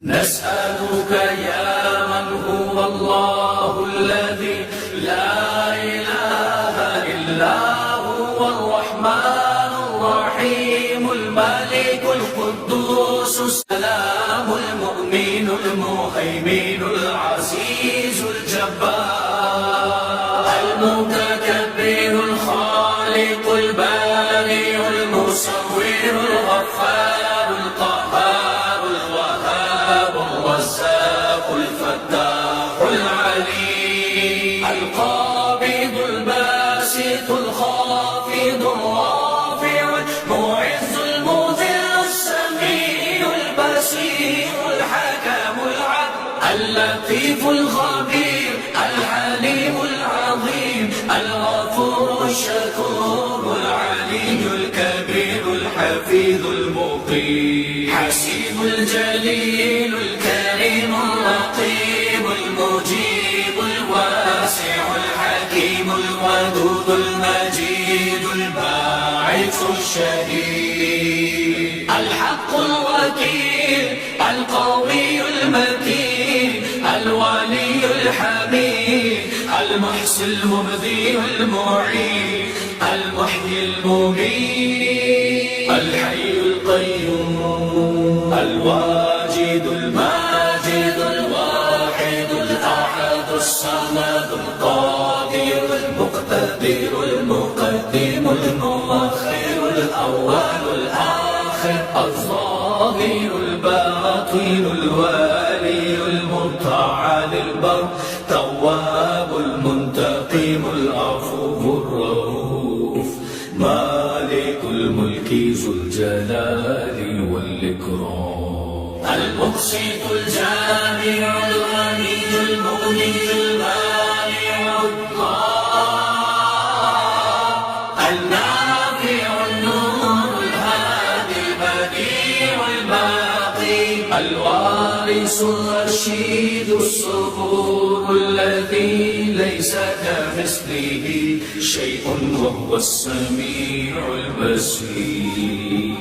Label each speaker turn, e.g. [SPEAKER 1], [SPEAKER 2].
[SPEAKER 1] نسألك يا من هو الله الذي لا إله إلا هو الرحمن الرحيم الملك القدوس السلام المؤمن المهيمن العزيز الجبار المتكبر الخالق البارئ المصور الغفار القهار الوهاب الرزاق الفتاح العليم القابض الباسط الخافض الرافع المعز المذل السميع البصير الحكم العدل اللطيف الخبير الحليم العظيم الغفور الشكور العلي الكبير الحفيظ المقيم حسيب الجليل الكريم الرقيب المجيب الواسع الحكيم الودود المجيد الباعث الشهيد الحق الوكيل القوي المتين الولي الحميد المحصي المبدي المعين المحيي المميت الحي القيوم الواجد الماجد الواحد الأحد الصمد القادر المقتدر المقدم المؤخر الأول الآخر الظاهر الباطن الوالي المتعال البر تواب المنتقم العفو الرؤوف مالك الملك ذو الجلال والإكرام المقسط الجامع الغني المغني المانع الضار النافع النور الهادي البديع الباقي الوارث الرشيد الصبور الذي ليس كمثله شيء وهو السميع البصير